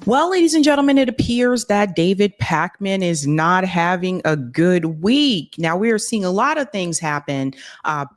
Well, ladies and gentlemen, it appears that David Pakman is not having a good week. Now, we are seeing a lot of things happen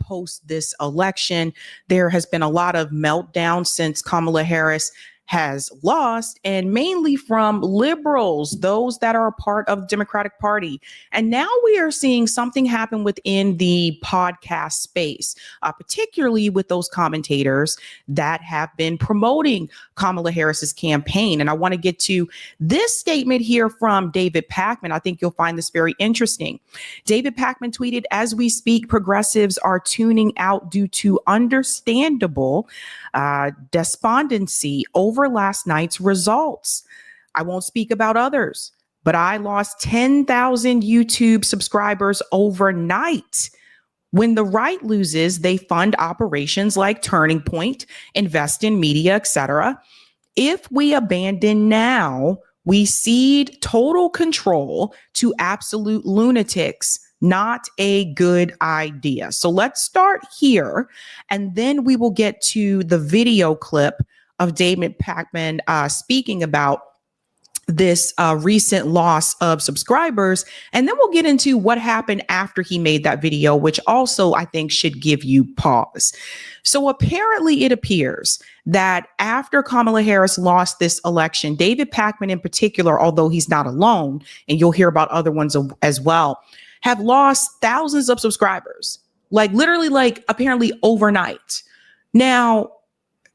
post this election. There has been a lot of meltdown since Kamala Harris has lost, and mainly from liberals, those that are a part of the Democratic Party. And now we are seeing something happen within the podcast space, particularly with those commentators that have been promoting Kamala Harris's campaign. And I want to get to this statement here from David Pakman. I think you'll find this very interesting. David Pakman tweeted, "As we speak, progressives are tuning out due to understandable despondency over last night's results. I won't speak about others, but I lost 10,000 YouTube subscribers overnight. When the right loses, they fund operations like Turning Point, invest in media, etc. If we abandon now, we cede total control to absolute lunatics. Not a good idea." So let's start here, and then we will get to the video clip of David Pakman speaking about this recent loss of subscribers. And then we'll get into what happened after he made that video, which also I think should give you pause. So apparently it appears that after Kamala Harris lost this election, David Pakman in particular, although he's not alone, and you'll hear about other ones as well, have lost thousands of subscribers, like literally, like apparently overnight. Now,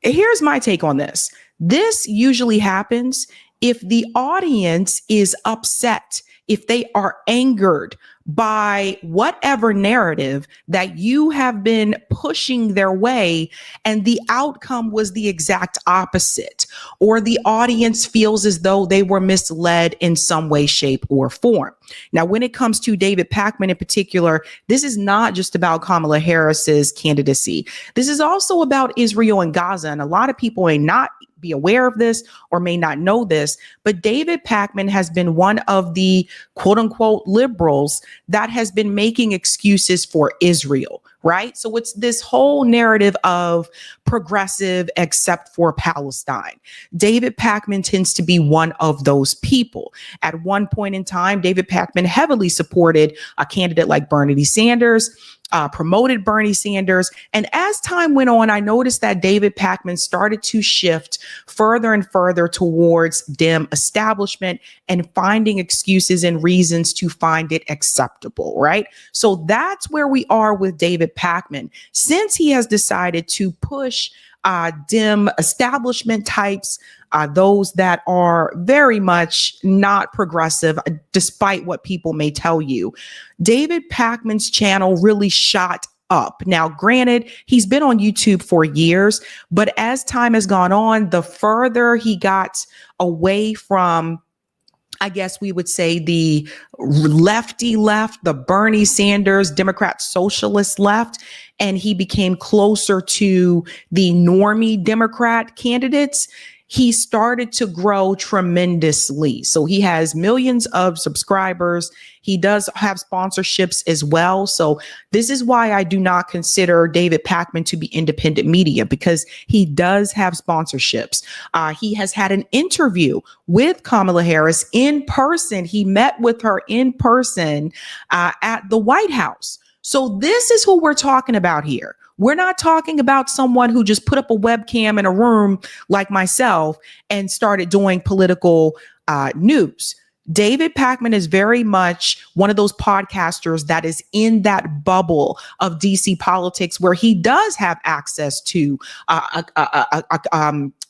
here's my take on this. This usually happens if the audience is upset, if they are angered by whatever narrative that you have been pushing their way, and the outcome was the exact opposite, or the audience feels as though they were misled in some way, shape, or form. Now, when it comes to David Pakman in particular, this is not just about Kamala Harris's candidacy. This is also about Israel and Gaza, and a lot of people may not be aware of this or may not know this, but David Pakman has been one of the quote unquote liberals that has been making excuses for Israel, right? So it's this whole narrative of progressive except for Palestine. David Pakman tends to be one of those people. At one point in time, David Pakman heavily supported a candidate like Bernie Sanders, promoted Bernie Sanders. And as time went on, I noticed that David Pakman started to shift further and further towards Dem establishment and finding excuses and reasons to find it acceptable, right? So that's where we are with David Pakman. Since he has decided to push Dem establishment types, those that are very much not progressive, despite what people may tell you, David Pakman's channel really shot up. Now, granted, he's been on YouTube for years, but as time has gone on, the further he got away from, I guess we would say, the lefty left, the Bernie Sanders, Democrat socialist left, and he became closer to the normie Democrat candidates, he started to grow tremendously. So he has millions of subscribers. He does have sponsorships as well. So this is why I do not consider David Pakman to be independent media, because he does have sponsorships. He has had an interview with Kamala Harris in person. He met with her in person at the White House. So this is who we're talking about here. We're not talking about someone who just put up a webcam in a room like myself and started doing political news. David Pakman is very much one of those podcasters that is in that bubble of DC politics, where he does have access to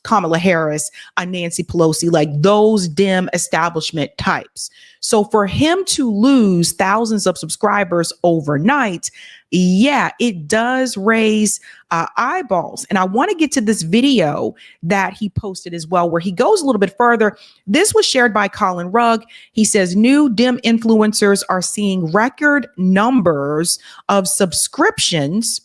Kamala Harris, Nancy Pelosi, like those Dem establishment types. So for him to lose thousands of subscribers overnight, yeah, it does raise eyeballs. And I want to get to this video that he posted as well, where he goes a little bit further. This was shared by Colin Rugg. He says new Dem influencers are seeing record numbers of subscriptions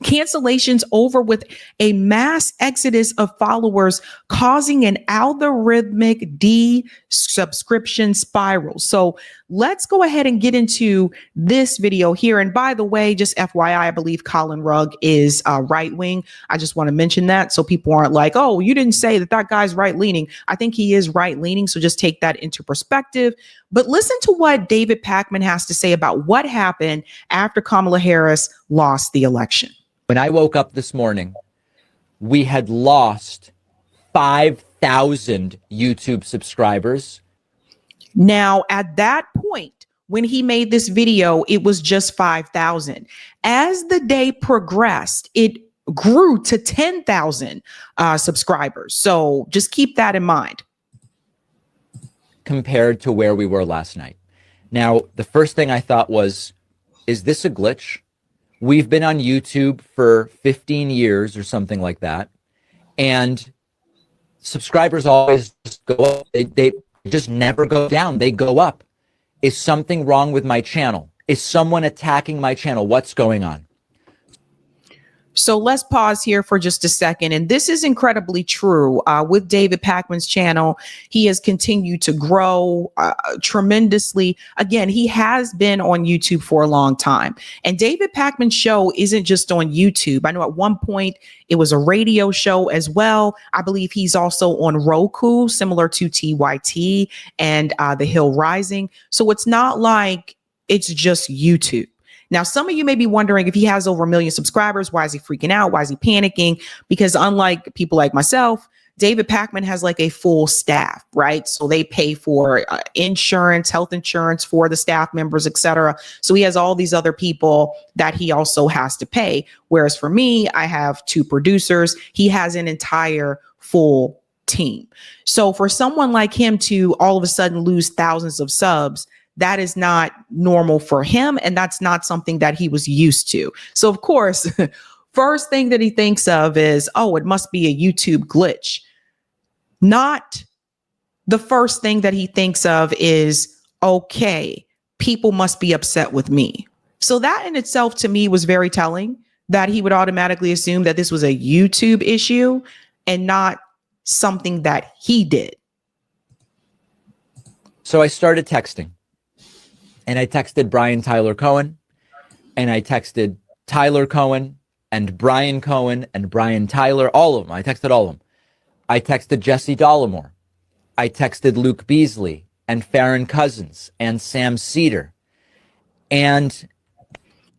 Cancellations over with a mass exodus of followers, causing an algorithmic desubscription spiral. So let's go ahead and get into this video here. And by the way, just FYI, I believe Colin Rugg is right wing. I just want to mention that so people aren't like, oh, you didn't say that guy's right leaning. I think he is right leaning. So just take that into perspective. But listen to what David Pakman has to say about what happened after Kamala Harris lost the election. When I woke up this morning, we had lost 5,000 YouTube subscribers. Now, at that point, when he made this video, it was just 5,000. As the day progressed, it grew to 10,000 subscribers. So just keep that in mind. Compared to where we were last night. Now, the first thing I thought was, is this a glitch? We've been on YouTube for 15 years or something like that. And subscribers always just go up. They just never go down. They go up. Is something wrong with my channel? Is someone attacking my channel? What's going on? So let's pause here for just a second. And this is incredibly true. With David Pakman's channel, he has continued to grow tremendously. Again, he has been on YouTube for a long time. And David Pakman's show isn't just on YouTube. I know at one point it was a radio show as well. I believe he's also on Roku, similar to TYT and The Hill Rising. So it's not like it's just YouTube. Now, some of you may be wondering if he has over 1 million subscribers, why is he freaking out? Why is he panicking? Because unlike people like myself, David Pakman has like a full staff, right? So they pay for insurance, health insurance for the staff members, etc. So he has all these other people that he also has to pay. Whereas for me, I have 2 producers. He has an entire full team. So for someone like him to all of a sudden lose thousands of subs, that is not normal for him. And that's not something that he was used to. So of course, first thing that he thinks of is, oh, it must be a YouTube glitch. Not the first thing that he thinks of is, okay, people must be upset with me. So that in itself to me was very telling, that he would automatically assume that this was a YouTube issue and not something that he did. So I started texting. And I texted Brian Tyler Cohen, and I texted Tyler Cohen and Brian Cohen and Brian Tyler, all of them. I texted all of them. I texted Jesse Dollemore. I texted Luke Beasley and Farron Cousins and Sam Cedar. And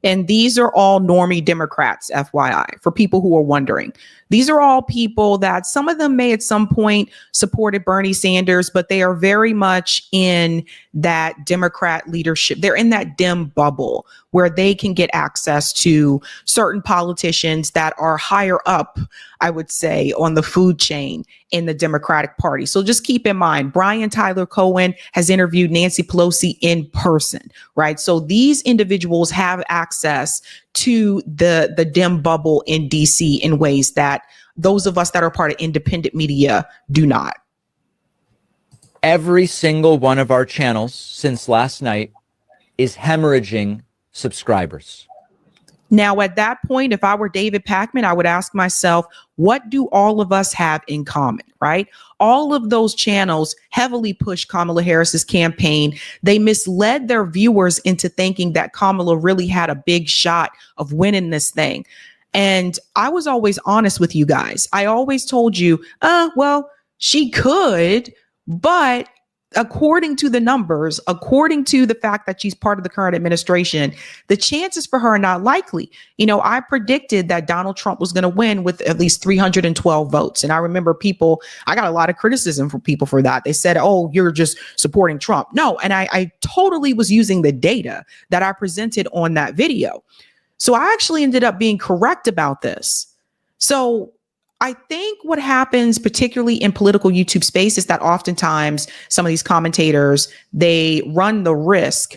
these are all normie Democrats, FYI, for people who are wondering. These are all people that some of them may at some point supported Bernie Sanders, but they are very much in that Democrat leadership. They're in that Dem bubble where they can get access to certain politicians that are higher up, I would say, on the food chain in the Democratic Party. So just keep in mind, Brian Tyler Cohen has interviewed Nancy Pelosi in person, right? So these individuals have access to the Dem bubble in DC in ways that those of us that are part of independent media do not. Every single one of our channels since last night is hemorrhaging subscribers. Now, at that point, if I were David Pakman, I would ask myself, what do all of us have in common, right? All of those channels heavily pushed Kamala Harris's campaign. They misled their viewers into thinking that Kamala really had a big shot of winning this thing. And I was always honest with you guys. I always told you, well, she could, but according to the numbers, according to the fact that she's part of the current administration, the chances for her are not likely. You know, I predicted that Donald Trump was going to win with at least 312 votes. And I remember I got a lot of criticism from people for that. They said, oh, you're just supporting Trump. No. And I totally was using the data that I presented on that video. So I actually ended up being correct about this. So I think what happens, particularly in political YouTube space, is that oftentimes some of these commentators, they run the risk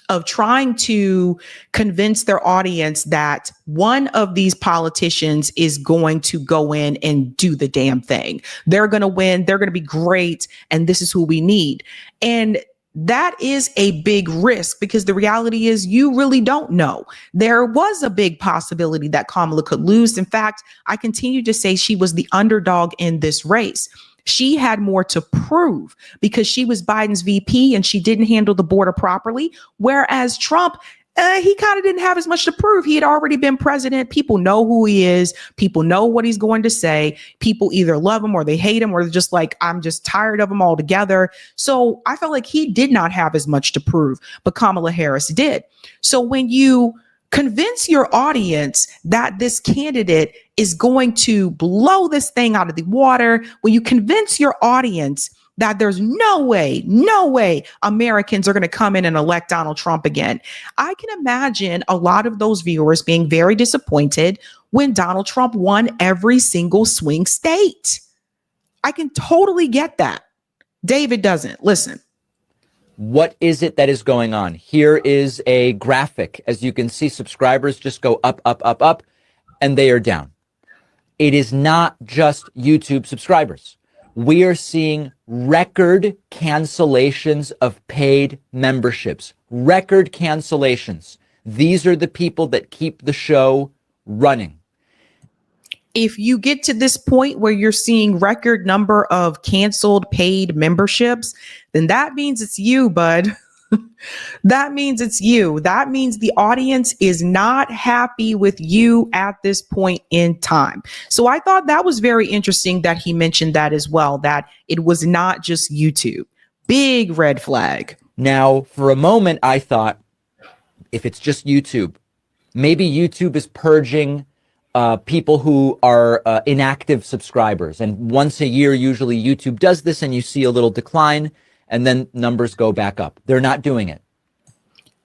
of trying to convince their audience that one of these politicians is going to go in and do the damn thing. They're going to win. They're going to be great. And this is who we need. And that is a big risk because the reality is you really don't know. There was a big possibility that Kamala could lose. In fact, I continue to say she was the underdog in this race. She had more to prove because she was Biden's VP and she didn't handle the border properly. Whereas Trump, he kind of didn't have as much to prove. He had already been president. People know who he is. People know what he's going to say. People either love him or they hate him or they're just like, I'm just tired of him altogether. So I felt like he did not have as much to prove, but Kamala Harris did. So when you convince your audience that this candidate is going to blow this thing out of the water, when you convince your audience that there's no way Americans are going to come in and elect Donald Trump again, I can imagine a lot of those viewers being very disappointed when Donald Trump won every single swing state. I can totally get that. David doesn't. Listen. What is it that is going on? Here is a graphic. As you can see, subscribers just go up, up, up, up, and they are down. It is not just YouTube subscribers. We are seeing record cancellations of paid memberships, record cancellations. These are the people that keep the show running. If you get to this point where you're seeing record number of canceled paid memberships, then that means it's you, bud. That means it's you. That means the audience is not happy with you at this point in time. So I thought that was very interesting that he mentioned that as well, that it was not just YouTube. Big red flag. Now, for a moment, I thought if it's just YouTube, maybe YouTube is purging people who are inactive subscribers. And once a year, usually YouTube does this and you see a little decline and then numbers go back up. They're not doing it.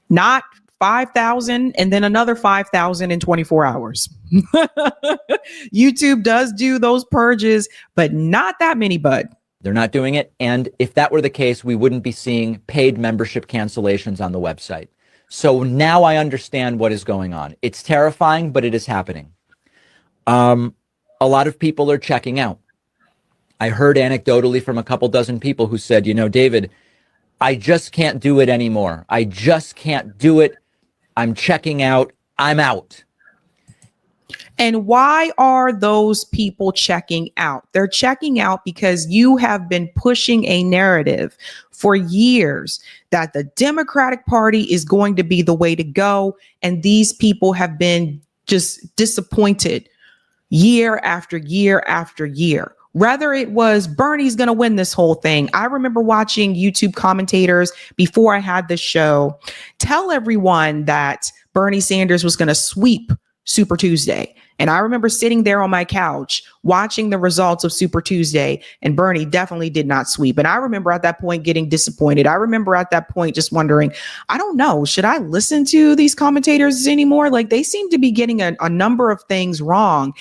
Not 5,000 and then another 5,000 in 24 hours. YouTube does do those purges, but not that many, bud. They're not doing it. And if that were the case, we wouldn't be seeing paid membership cancellations on the website. So now I understand what is going on. It's terrifying, but it is happening. A lot of people are checking out. I heard anecdotally from a couple dozen people who said, you know, David, I just can't do it anymore. I just can't do it. I'm checking out. I'm out. And why are those people checking out? They're checking out because you have been pushing a narrative for years that the Democratic Party is going to be the way to go. And these people have been just disappointed year after year after year. Whether it was Bernie's going to win this whole thing. I remember watching YouTube commentators before I had this show tell everyone that Bernie Sanders was going to sweep Super Tuesday. And I remember sitting there on my couch watching the results of Super Tuesday, and Bernie definitely did not sweep. And I remember at that point getting disappointed. I remember at that point just wondering, I don't know, should I listen to these commentators anymore? Like they seem to be getting a number of things wrong.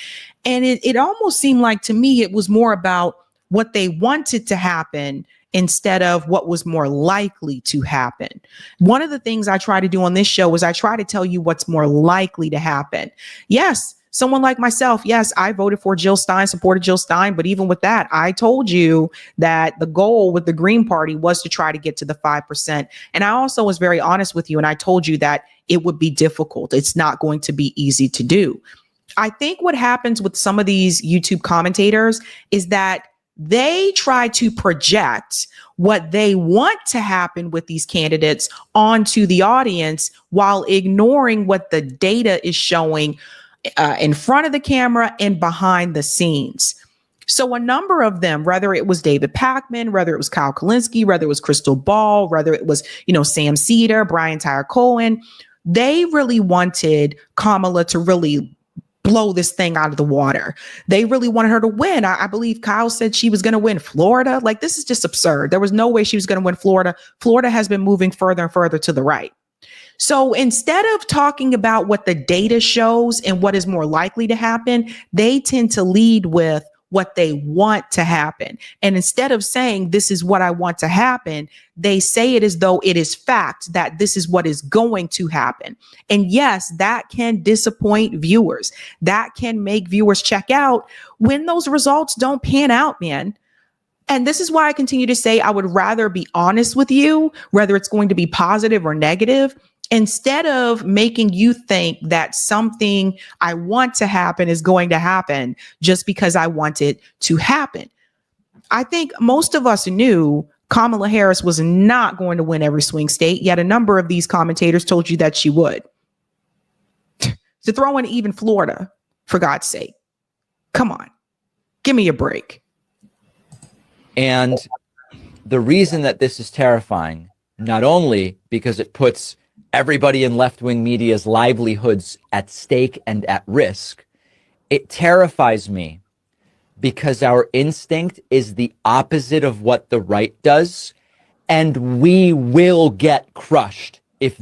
And it almost seemed like to me, it was more about what they wanted to happen instead of what was more likely to happen. One of the things I try to do on this show is I try to tell you what's more likely to happen. Yes, someone like myself, yes, I voted for Jill Stein, supported Jill Stein. But even with that, I told you that the goal with the Green Party was to try to get to the 5%. And I also was very honest with you. And I told you that it would be difficult. It's not going to be easy to do. I think what happens with some of these YouTube commentators is that they try to project what they want to happen with these candidates onto the audience while ignoring what the data is showing in front of the camera and behind the scenes. So a number of them, whether it was David Pacman, whether it was Kyle Kulinski, whether it was Crystal Ball, whether it was, Sam Cedar, Brian Tyler Cohen, they really wanted Kamala to really blow this thing out of the water. They really wanted her to win. I believe Kyle said she was going to win Florida. Like, this is just absurd. There was no way she was going to win Florida. Florida has been moving further and further to the right. So instead of talking about what the data shows and what is more likely to happen, they tend to lead with what they want to happen. And instead of saying, this is what I want to happen, they say it as though it is fact that this is what is going to happen. And yes, that can disappoint viewers. That can make viewers check out when those results don't pan out, man. And this is why I continue to say I would rather be honest with you, whether it's going to be positive or negative, instead of making you think that something I want to happen is going to happen just because I want it to happen. I think most of us knew Kamala Harris was not going to win every swing state, yet a number of these commentators told you that she would. To throw in even Florida, for God's sake. Come on, give me a break. And the reason that this is terrifying, not only because it puts everybody in left-wing media's livelihoods at stake and at risk, it terrifies me because our instinct is the opposite of what the right does, and we will get crushed if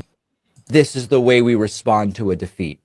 this is the way we respond to a defeat.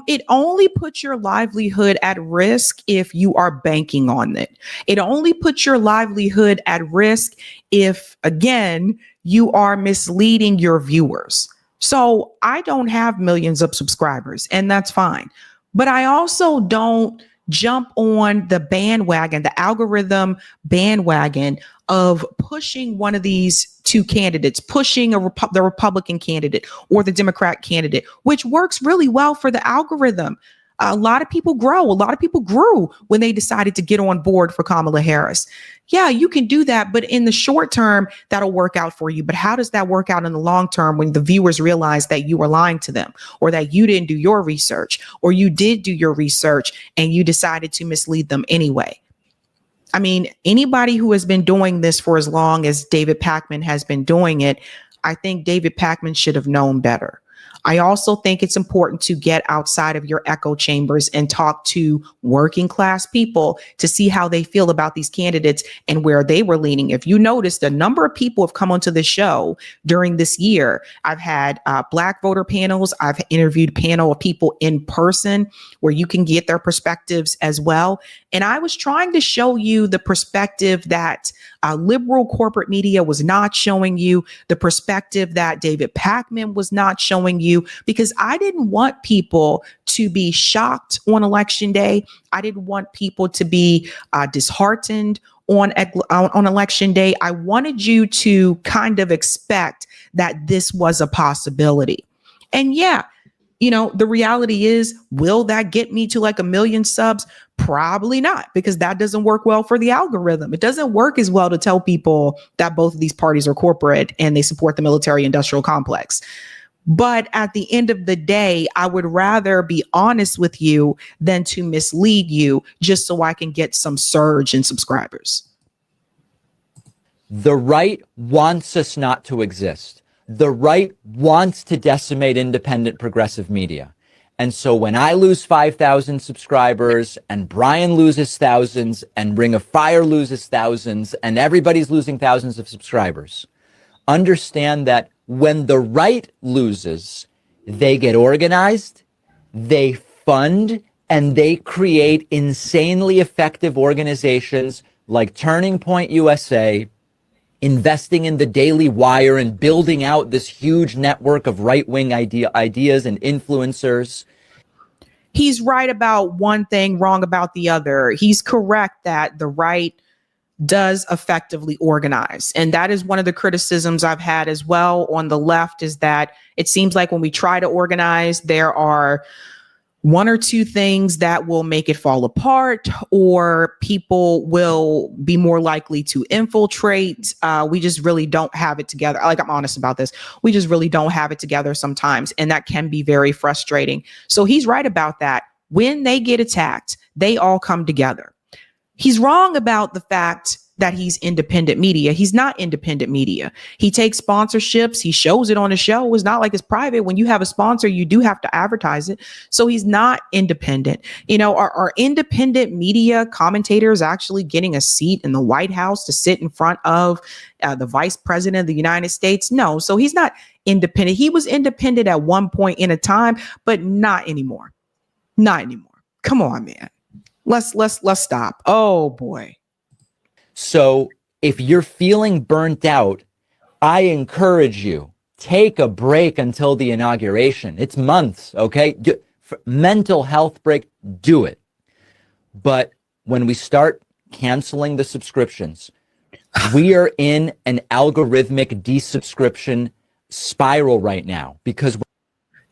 It only puts your livelihood at risk if you are banking on it. It only puts your livelihood at risk if, again, you are misleading your viewers. So I don't have millions of subscribers, and that's fine. But I also don't jump on the bandwagon, the algorithm bandwagon of pushing one of these two candidates, pushing the Republican candidate or the Democrat candidate, which works really well for the algorithm. A lot of people grow. A lot of people grew when they decided to get on board for Kamala Harris. Yeah, you can do that, but in the short term, that'll work out for you. But how does that work out in the long term when the viewers realize that you were lying to them, or that you didn't do your research, or you did do your research and you decided to mislead them anyway? I mean, anybody who has been doing this for as long as David Pacman has been doing it, I think David Pacman should have known better. I also think it's important to get outside of your echo chambers and talk to working class people to see how they feel about these candidates and where they were leaning. If you noticed, a number of people have come onto the show during this year. I've had Black voter panels. I've interviewed a panel of people in person where you can get their perspectives as well. And I was trying to show you the perspective that liberal corporate media was not showing you, the perspective that David Pacman was not showing you, because I didn't want people to be shocked on election day. I didn't want people to be disheartened on election day. I wanted you to kind of expect that this was a possibility. And yeah, you know, the reality is, will that get me to like 1 million subs? Probably not, because that doesn't work well for the algorithm. It doesn't work as well to tell people that both of these parties are corporate and they support the military industrial complex. But at the end of the day, I would rather be honest with you than to mislead you just so I can get some surge in subscribers. The right wants us not to exist. The right wants to decimate independent progressive media. And so when I lose 5,000 subscribers and Brian loses thousands and Ring of Fire loses thousands and everybody's losing thousands of subscribers, understand that when the right loses, they get organized, they fund, and they create insanely effective organizations like Turning Point USA, investing in the Daily Wire and building out this huge network of right-wing ideas and influencers. He's right about one thing, wrong about the other. He's correct that the right does effectively organize. And that is one of the criticisms I've had as well on the left, is that it seems like when we try to organize, there are one or two things that will make it fall apart, or people will be more likely to infiltrate. We just really don't have it together. Like, I'm honest about this. We just really don't have it together sometimes. And that can be very frustrating. So he's right about that. When they get attacked, they all come together. He's wrong about the fact that he's independent media. He's not independent media. He takes sponsorships. He shows it on the show. It's not like it's private. When you have a sponsor, you do have to advertise it. So he's not independent. You know, are independent media commentators actually getting a seat in the White House to sit in front of the vice president of the United States? No. So he's not independent. He was independent at one point in a time, but not anymore. Not anymore. Come on, man. Let's stop. Oh boy. So if you're feeling burnt out, I encourage you, take a break until the inauguration. It's months, okay? Mental health break, do it. But when we start canceling the subscriptions. We are in an algorithmic desubscription spiral right now because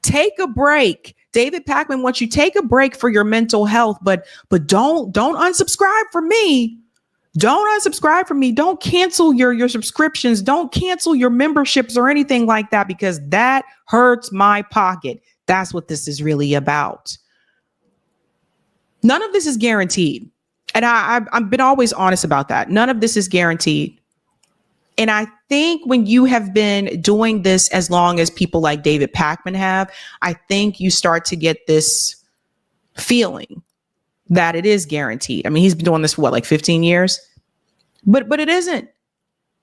take a break. David Pacman wants you to take a break for your mental health, but don't unsubscribe from me. Don't unsubscribe from me. Don't cancel your subscriptions. Don't cancel your memberships or anything like that, because that hurts my pocket. That's what this is really about. None of this is guaranteed. And I've been always honest about that. None of this is guaranteed. And I think when you have been doing this as long as people like David Pacman have, I think you start to get this feeling that it is guaranteed. I mean, he's been doing this for what, like 15 years? But it isn't.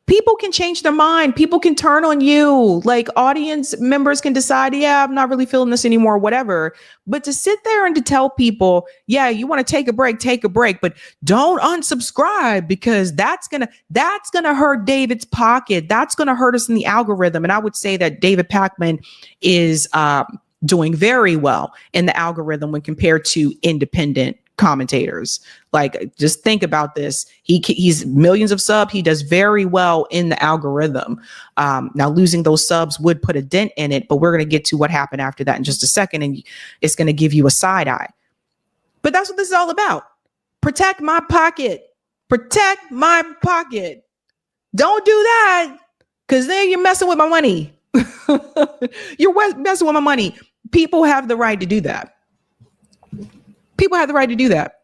People can change their mind. People can turn on you. Like, audience members can decide, yeah, I'm not really feeling this anymore, whatever. But to sit there and to tell people, yeah, you want to take a break, but don't unsubscribe, because that's gonna hurt David's pocket. That's gonna hurt us in the algorithm. And I would say that David Pacman is doing very well in the algorithm when compared to independent commentators. Like, just think about this. He's millions of subs. He does very well in the algorithm. Now, losing those subs would put a dent in it, but we're going to get to what happened after that in just a second, and it's going to give you a side eye. But that's what this is all about. Protect my pocket. Protect my pocket. Don't do that, because then you're messing with my money. You're messing with my money. People have the right to do that. People have the right to do that.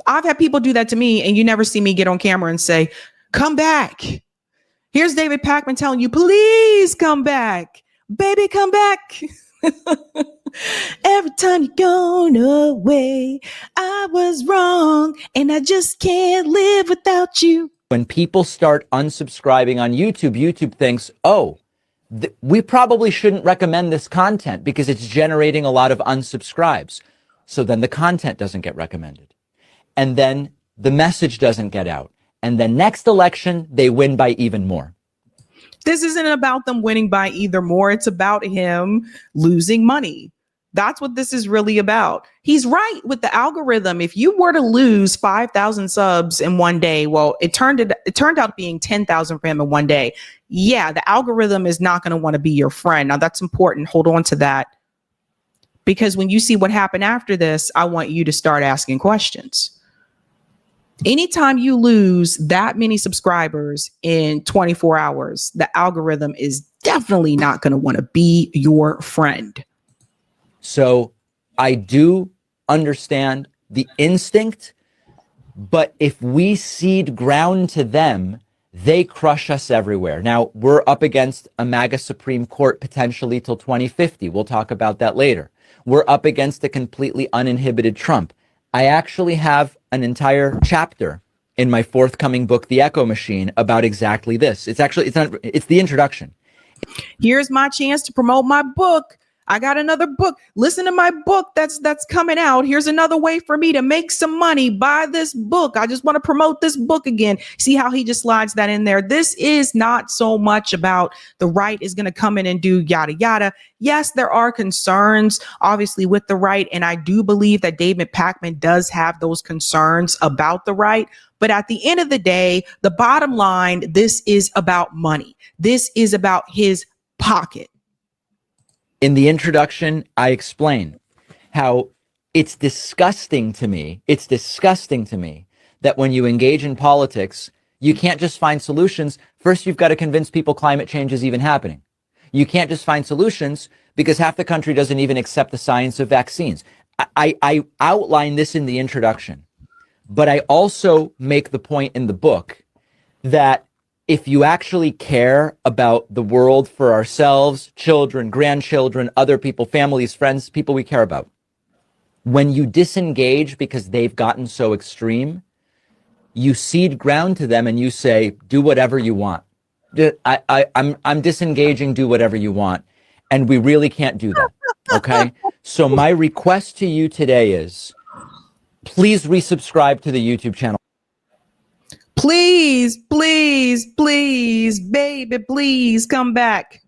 I've had people do that to me, and you never see me get on camera and say, come back. Here's David Pacman telling you, please come back. Baby, come back. Every time you're gone away, I was wrong, and I just can't live without you. When people start unsubscribing on YouTube, YouTube thinks, oh, we probably shouldn't recommend this content because it's generating a lot of unsubscribes. So then the content doesn't get recommended. And then the message doesn't get out. And then next election, they win by even more. This isn't about them winning by either more. It's about him losing money. That's what this is really about. He's right with the algorithm. If you were to lose 5,000 subs in one day, well, it turned out being 10,000 for him in one day. Yeah, the algorithm is not going to want to be your friend. Now, that's important. Hold on to that. Because when you see what happened after this, I want you to start asking questions. Anytime you lose that many subscribers in 24 hours, the algorithm is definitely not going to want to be your friend. So I do understand the instinct, but if we cede ground to them, they crush us everywhere. Now, we're up against a MAGA Supreme Court potentially till 2050. We'll talk about that later. We're up against a completely uninhibited Trump. I actually have an entire chapter in my forthcoming book, The Echo Machine, about exactly this. It's the introduction. Here's my chance to promote my book. I got another book. Listen to my book that's coming out. Here's another way for me to make some money. Buy this book. I just want to promote this book again. See how he just slides that in there. This is not so much about the right is going to come in and do yada, yada. Yes, there are concerns, obviously, with the right. And I do believe that David Pacman does have those concerns about the right. But at the end of the day, the bottom line, this is about money. This is about his pocket. In the introduction, I explain how it's disgusting to me that when you engage in politics, you can't just find solutions. First, you've got to convince people climate change is even happening. You can't just find solutions because half the country doesn't even accept the science of vaccines. I outline this in the introduction, but I also make the point in the book that if you actually care about the world for ourselves, children, grandchildren, other people, families, friends, people we care about, when you disengage because they've gotten so extreme, you cede ground to them and you say, do whatever you want. I'm disengaging, do whatever you want. And we really can't do that. Okay. So my request to you today is please resubscribe to the YouTube channel. Please, please, please, baby, please come back.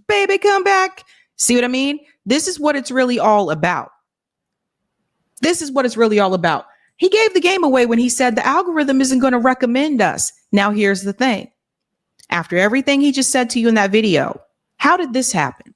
Baby, come back. See what I mean? This is what it's really all about. This is what it's really all about. He gave the game away when he said the algorithm isn't going to recommend us. Now, here's the thing. After everything he just said to you in that video, how did this happen?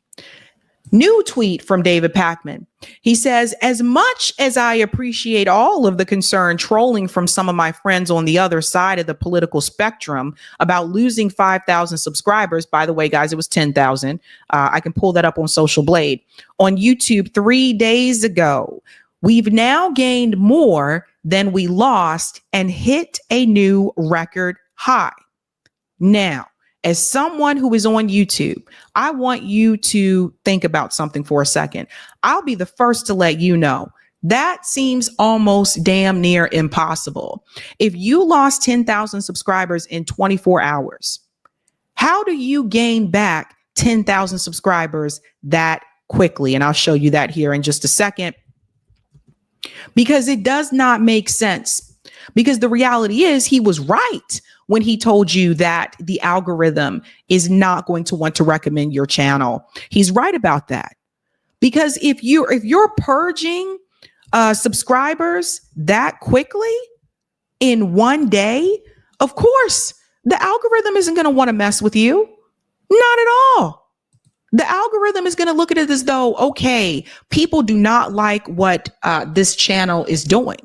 New tweet from David Pakman. He says, as much as I appreciate all of the concern trolling from some of my friends on the other side of the political spectrum about losing 5,000 subscribers. By the way, guys, it was 10,000. I can pull that up on Social Blade. On YouTube 3 days ago, we've now gained more than we lost and hit a new record high. Now, as someone who is on YouTube, I want you to think about something for a second. I'll be the first to let you know that seems almost damn near impossible. If you lost 10,000 subscribers in 24 hours, how do you gain back 10,000 subscribers that quickly? And I'll show you that here in just a second, because it does not make sense. Because the reality is he was right when he told you that the algorithm is not going to want to recommend your channel. He's right about that. Because if you're purging subscribers that quickly in one day, of course, the algorithm isn't going to want to mess with you. Not at all. The algorithm is going to look at it as though, okay, people do not like what this channel is doing.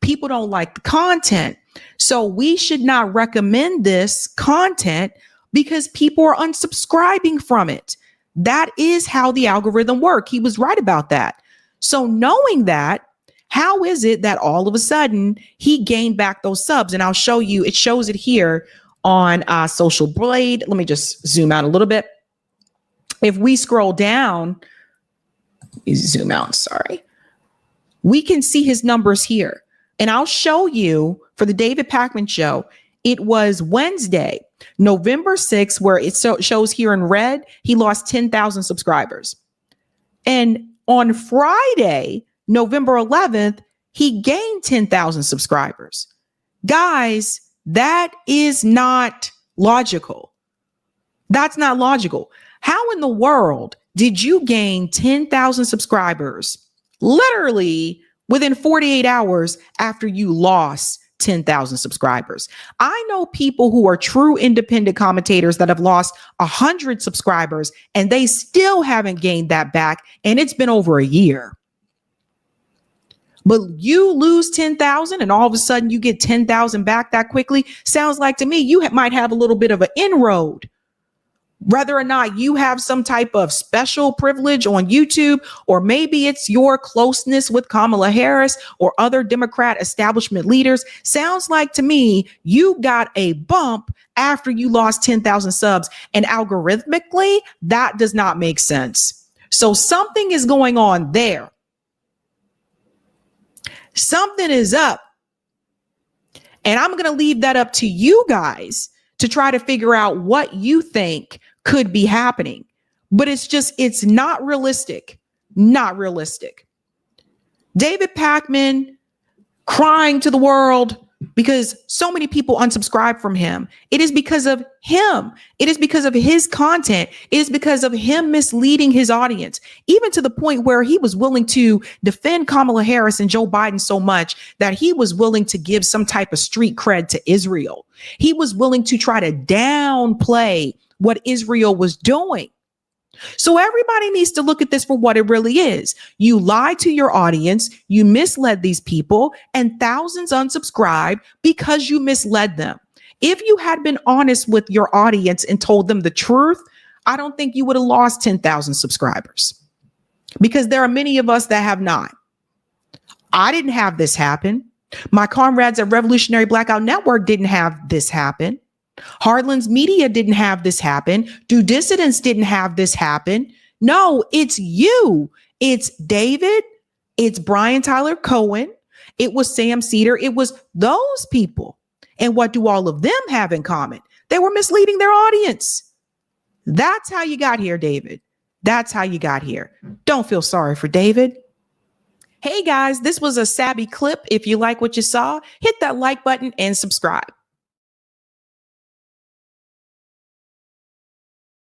People don't like the content. So we should not recommend this content because people are unsubscribing from it. That is how the algorithm works. He was right about that. So knowing that, how is it that all of a sudden he gained back those subs? And I'll show you, it shows it here on Social Blade. Let me just zoom out a little bit. If we scroll down, zoom out, sorry, we can see his numbers here. And I'll show you for the David Pakman show, it was Wednesday, November 6th, where it shows here in red, he lost 10,000 subscribers. And on Friday, November 11th, he gained 10,000 subscribers. Guys, that is not logical. That's not logical. How in the world did you gain 10,000 subscribers literally within 48 hours after you lost 10,000 subscribers? I know people who are true independent commentators that have lost 100 subscribers and they still haven't gained that back. And it's been over a year. But you lose 10,000 and all of a sudden you get 10,000 back that quickly. Sounds like to me, you might have a little bit of an inroad. Whether or not you have some type of special privilege on YouTube, or maybe it's your closeness with Kamala Harris or other Democrat establishment leaders, sounds like to me you got a bump after you lost 10,000 subs. And algorithmically, that does not make sense. So something is going on there. Something is up. And I'm going to leave that up to you guys to try to figure out what you think could be happening. But it's not realistic. Not realistic. David Pakman crying to the world because so many people unsubscribe from him. It is because of him. It is because of his content. It is because of him misleading his audience, even to the point where he was willing to defend Kamala Harris and Joe Biden so much that he was willing to give some type of street cred to Israel. He was willing to try to downplay what Israel was doing. So everybody needs to look at this for what it really is. You lied to your audience, you misled these people, and thousands unsubscribed because you misled them. If you had been honest with your audience and told them the truth, I don't think you would have lost 10,000 subscribers, because there are many of us that have not. I didn't have this happen. My comrades at Revolutionary Blackout Network didn't have this happen. Hardlands Media didn't have this happen. Do Dissidents didn't have this happen. No, it's you. It's David. It's Brian Tyler Cohen. It was Sam Cedar. It was those people. And what do all of them have in common? They were misleading their audience. That's how you got here, David. That's how you got here. Don't feel sorry for David. Hey guys, this was a Sabby clip. If you like what you saw, hit that like button and subscribe.